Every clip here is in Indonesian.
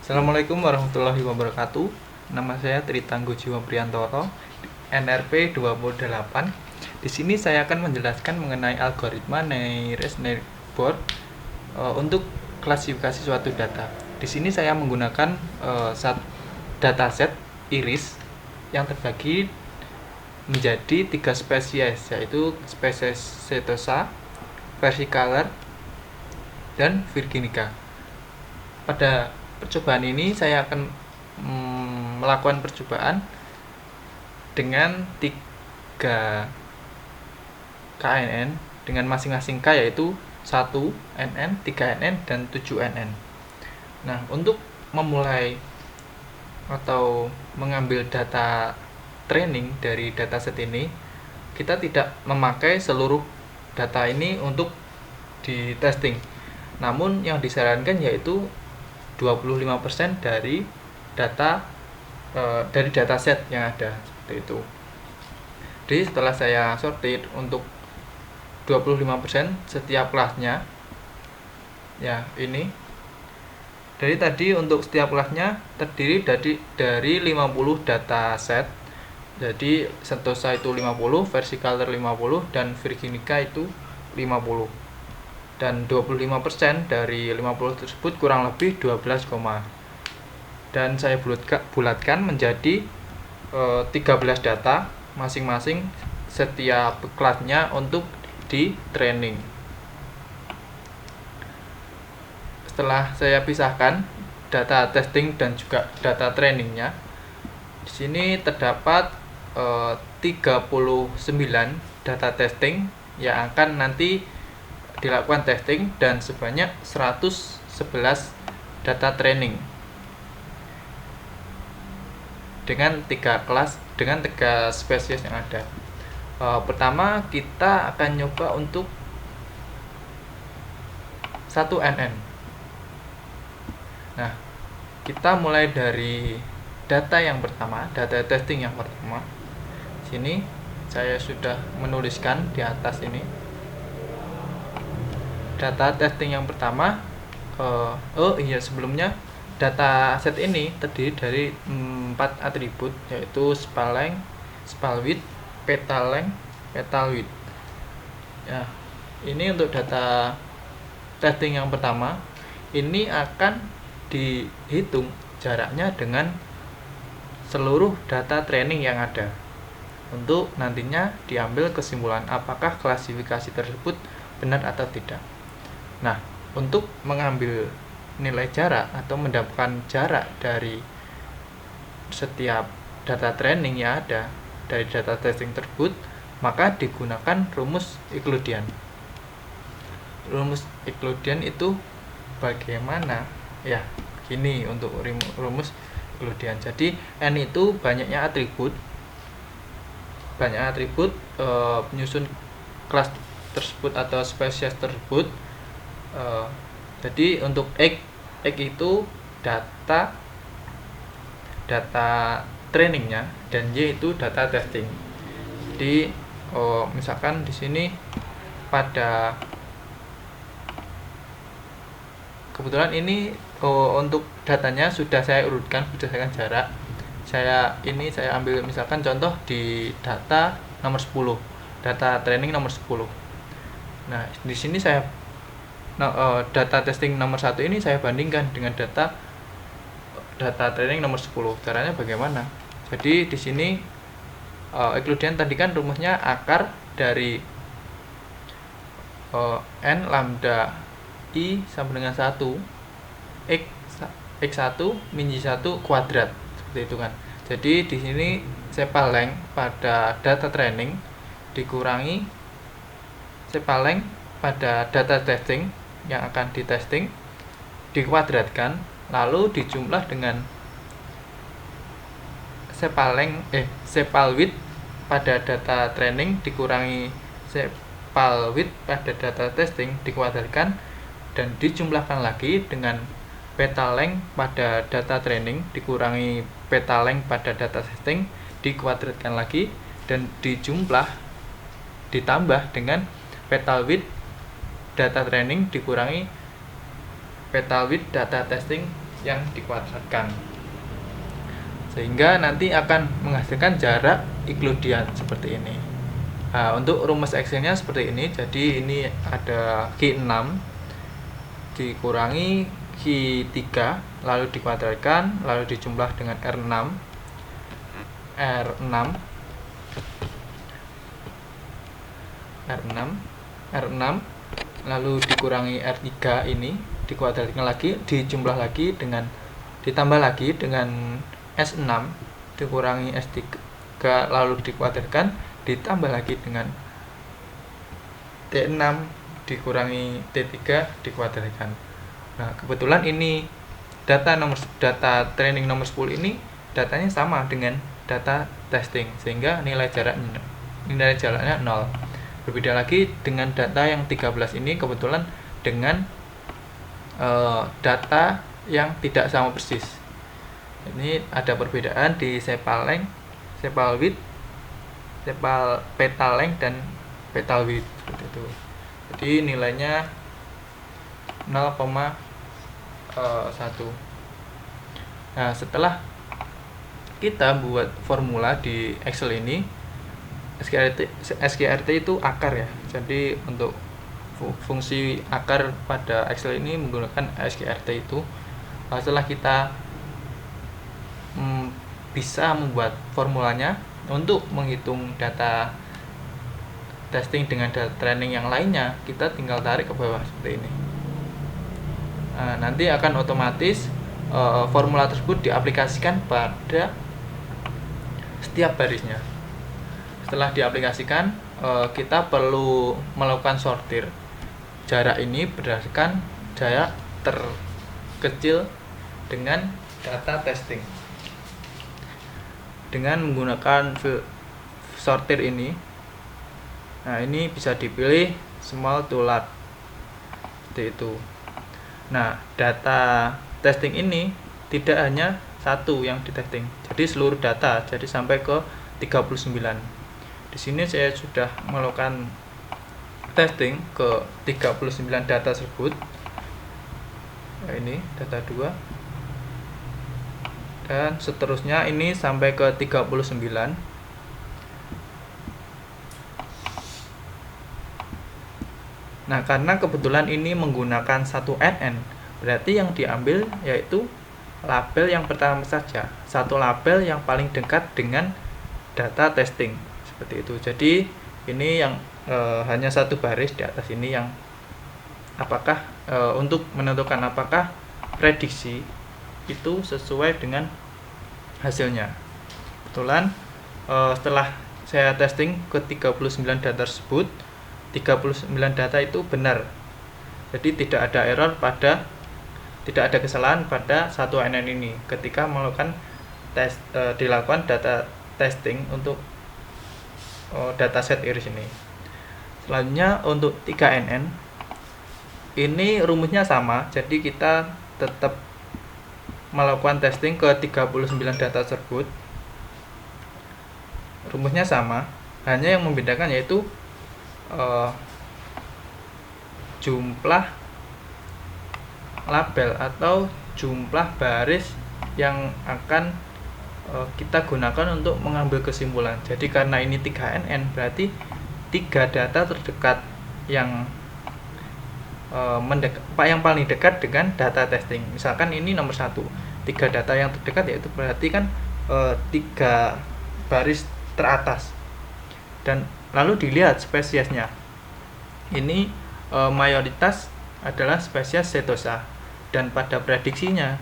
Assalamualaikum warahmatullahi wabarakatuh. Nama saya Tri Tangguh Jiwa Priantoro, NRP 28. Di sini saya akan menjelaskan mengenai algoritma Nearest Neighbor untuk klasifikasi suatu data. Di sini saya menggunakan dataset iris yang terbagi menjadi 3 spesies, yaitu spesies Setosa, versicolor, dan virginica. Pada percobaan ini saya akan melakukan percobaan dengan 3 KNN dengan masing-masing K, yaitu 1 NN, 3 NN, dan 7 NN. Nah, untuk memulai atau mengambil data training dari dataset ini, kita tidak memakai seluruh data ini untuk di testing. Namun yang disarankan yaitu 25% dari dataset yang ada, seperti itu. Jadi setelah saya sortir untuk 25% setiap kelasnya, ya ini. Dari tadi untuk setiap kelasnya terdiri dari 50 dataset. Jadi Setosa itu 50, versicolor 50, dan virginica itu 50. Dan 25% dari 50 tersebut kurang lebih 12, dan saya bulatkan menjadi 13 data masing-masing setiap kelasnya untuk di training. Setelah saya pisahkan data testing dan juga data trainingnya, di sini terdapat 39 data testing yang akan nanti dilakukan testing, dan sebanyak 111 data training dengan 3 kelas, dengan 3 spesies yang ada. Pertama kita akan nyoba untuk 1 NN. Nah, kita mulai dari data yang pertama, data testing yang pertama. Sini saya sudah menuliskan di atas ini. Data testing yang pertama, sebelumnya data set ini terdiri dari 4 atribut, yaitu spal length, spal width, petal length, petal width. Ya, ini untuk data testing yang pertama. Ini akan dihitung jaraknya dengan seluruh data training yang ada, untuk nantinya diambil kesimpulan apakah klasifikasi tersebut benar atau tidak. Nah, untuk mengambil nilai jarak atau mendapatkan jarak dari setiap data training yang ada dari data testing tersebut, maka digunakan rumus Euclidean. Rumus Euclidean itu bagaimana? Ya, gini untuk rumus Euclidean. Jadi N itu banyaknya atribut penyusun kelas tersebut atau spesies tersebut. Jadi untuk X itu data trainingnya, dan Y itu data testing. Jadi misalkan di sini pada kebetulan ini untuk datanya sudah saya urutkan berdasarkan jarak. Saya ambil misalkan contoh di data nomor 10, data training nomor 10. Nah, di sini saya data testing nomor 1 ini saya bandingkan dengan data training nomor 10. Caranya bagaimana? Jadi di sini Euclidean tadi kan rumusnya akar dari n lambda i sama dengan 1 x1 min y1 kuadrat, seperti itu kan. Jadi di sini sepal length pada data training dikurangi sepal length pada data testing yang akan ditesting, dikuadratkan, lalu dijumlah dengan sepal width pada data training dikurangi sepal width pada data testing, dikuadratkan, dan dijumlahkan lagi dengan petal length pada data training dikurangi petal length pada data testing, dikuadratkan lagi, dan ditambah dengan petal width data training dikurangi petal width data testing yang dikuadratkan, sehingga nanti akan menghasilkan jarak Euclidean seperti ini. Nah, untuk rumus Excel-nya seperti ini. Jadi ini ada Q6 dikurangi Q3 lalu dikuadratkan lalu dijumlah dengan R6 lalu dikurangi R3 ini dikuadratkan lagi, dijumlah lagi dengan ditambah lagi dengan S6 dikurangi S3 lalu dikuadratkan, ditambah lagi dengan T6 dikurangi T3 dikuadratkan. Nah, kebetulan ini data training nomor 10 ini datanya sama dengan data testing, sehingga nilai jaraknya 0. Berbeda lagi dengan data yang 13 ini kebetulan dengan data yang tidak sama persis. Ini ada perbedaan di sepal length, sepal width, sepal petal length dan petal width seperti itu. Jadi nilainya 0,1. Nah, setelah kita buat formula di Excel ini, SQRT itu akar ya. Jadi untuk fungsi akar pada Excel ini menggunakan SQRT itu. Setelah kita bisa membuat formulanya untuk menghitung data testing dengan data training yang lainnya, kita tinggal tarik ke bawah seperti ini. Nah, nanti akan otomatis formula tersebut diaplikasikan pada setiap barisnya. Setelah diaplikasikan, kita perlu melakukan sortir jarak ini berdasarkan jarak terkecil dengan data testing. Dengan menggunakan sortir ini, nah ini bisa dipilih small to large seperti itu. Nah, data testing ini tidak hanya satu yang di testing, jadi seluruh data, jadi sampai ke 39. Di sini saya sudah melakukan testing ke 39 data tersebut. Nah, ini data 2 dan seterusnya ini sampai ke 39. Nah, karena kebetulan ini menggunakan satu NN, berarti yang diambil yaitu label yang pertama saja, satu label yang paling dekat dengan data testing seperti itu. Jadi ini yang hanya satu baris di atas ini yang apakah untuk menentukan apakah prediksi itu sesuai dengan hasilnya. Kebetulan setelah saya testing ke 39 data tersebut, 39 data itu benar. Jadi tidak ada error tidak ada kesalahan pada satu NN ini ketika melakukan dilakukan data testing untuk dataset iris ini. Selanjutnya untuk 3NN ini rumusnya sama, jadi kita tetap melakukan testing ke 39 data tersebut. Rumusnya sama, hanya yang membedakan yaitu jumlah label atau jumlah baris yang akan kita gunakan untuk mengambil kesimpulan. Jadi karena ini 3NN berarti 3 data terdekat yang yang paling dekat dengan data testing. Misalkan ini nomor 1, 3 data yang terdekat yaitu berarti kan 3 baris teratas. Dan lalu dilihat spesiesnya. Ini mayoritas adalah spesies setosa, dan pada prediksinya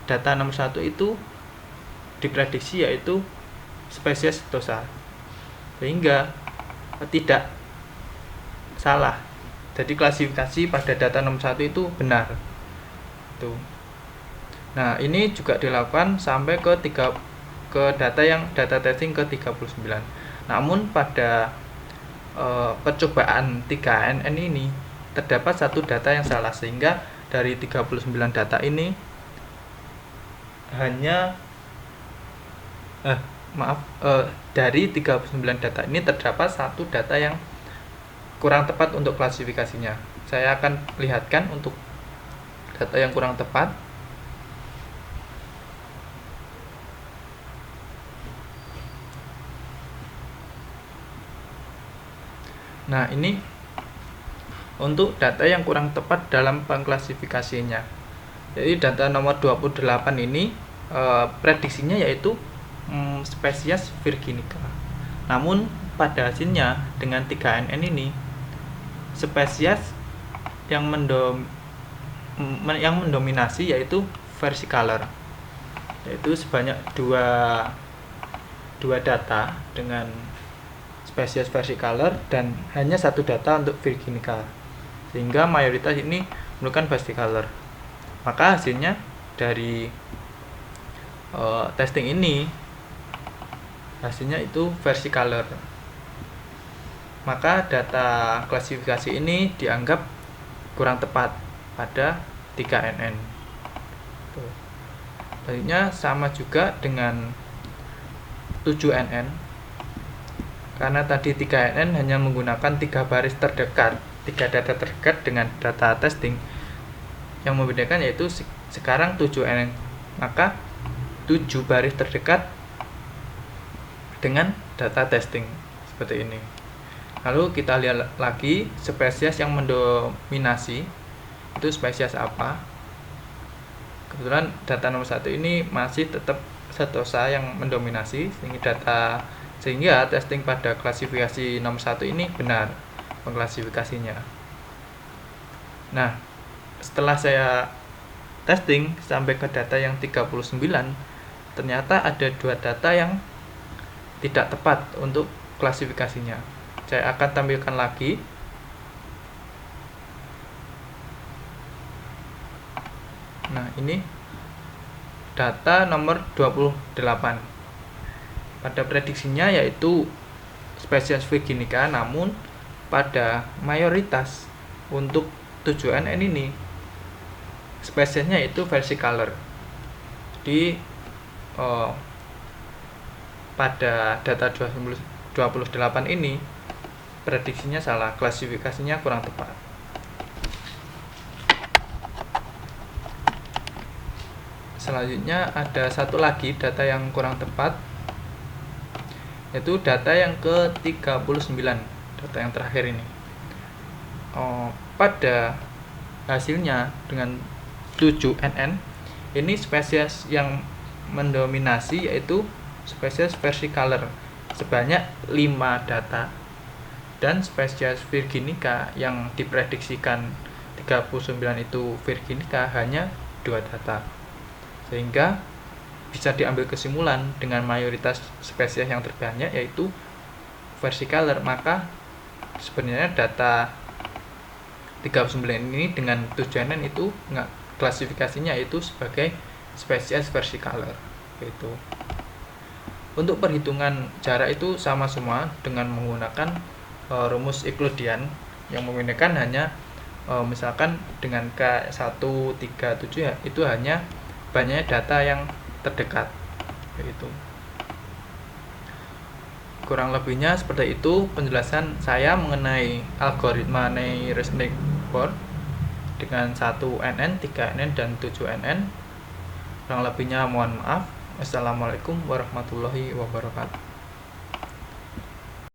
data nomor 1 itu diprediksi yaitu spesies setosa, sehingga tidak salah. Jadi klasifikasi pada data nomor 1 itu benar. Tuh. Nah, ini juga dilakukan sampai ke data testing ke 39. Namun pada percobaan 3NN ini terdapat satu data yang salah, sehingga dari 39 data ini hanya dari 39 data ini terdapat satu data yang kurang tepat untuk klasifikasinya. Saya akan lihatkan untuk data yang kurang tepat. Nah, ini untuk data yang kurang tepat dalam pengklasifikasinya. Jadi data nomor 28 ini prediksinya yaitu spesies virginica. Namun pada hasilnya dengan 3NN ini spesies yang mendominasi yaitu versicolor, yaitu sebanyak dua data dengan spesies versicolor dan hanya satu data untuk virginica, sehingga mayoritas ini merupakan versicolor. Maka hasilnya dari testing ini hasilnya itu versicolor. Maka data klasifikasi ini dianggap kurang tepat pada 3NN. Selanjutnya sama juga dengan 7NN. Karena tadi 3NN hanya menggunakan 3 baris terdekat, 3 data terdekat dengan data testing. Yang membedakan yaitu sekarang 7NN. Maka 7 baris terdekat dengan data testing seperti ini. Lalu kita lihat lagi spesies yang mendominasi itu spesies apa. Kebetulan data nomor 1 ini masih tetap setosa yang mendominasi, sehingga testing pada klasifikasi nomor 1 ini benar pengklasifikasinya. Nah, setelah saya testing sampai ke data yang 39, ternyata ada 2 data yang tidak tepat untuk klasifikasinya. Saya akan tampilkan lagi. Nah, ini data nomor 28. Pada prediksinya yaitu spesies virginica, namun pada mayoritas untuk 7NN ini spesiesnya itu versicolor. Jadi pada data 28 ini prediksinya salah, klasifikasinya kurang tepat. Selanjutnya ada satu lagi data yang kurang tepat, yaitu data yang ke-39, data yang terakhir ini. Pada hasilnya dengan 7NN, ini spesies yang mendominasi yaitu spesies versicolor sebanyak 5 data, dan spesies virginica yang diprediksikan 39 itu virginica hanya 2 data. Sehingga bisa diambil kesimpulan dengan mayoritas spesies yang terbanyak yaitu versicolor, maka sebenarnya data 39 ini dengan 7NN itu klasifikasinya itu sebagai spesies versicolor. Itu. Untuk perhitungan jarak itu sama semua dengan menggunakan rumus Euclidean, yang membedakan hanya misalkan dengan K137 ya, itu hanya banyak data yang terdekat, begitu. Kurang lebihnya seperti itu penjelasan saya mengenai algoritma Navier-Stokes dengan 1NN, 3NN, dan 7NN. Kurang lebihnya mohon maaf. Wassalamualaikum warahmatullahi wabarakatuh.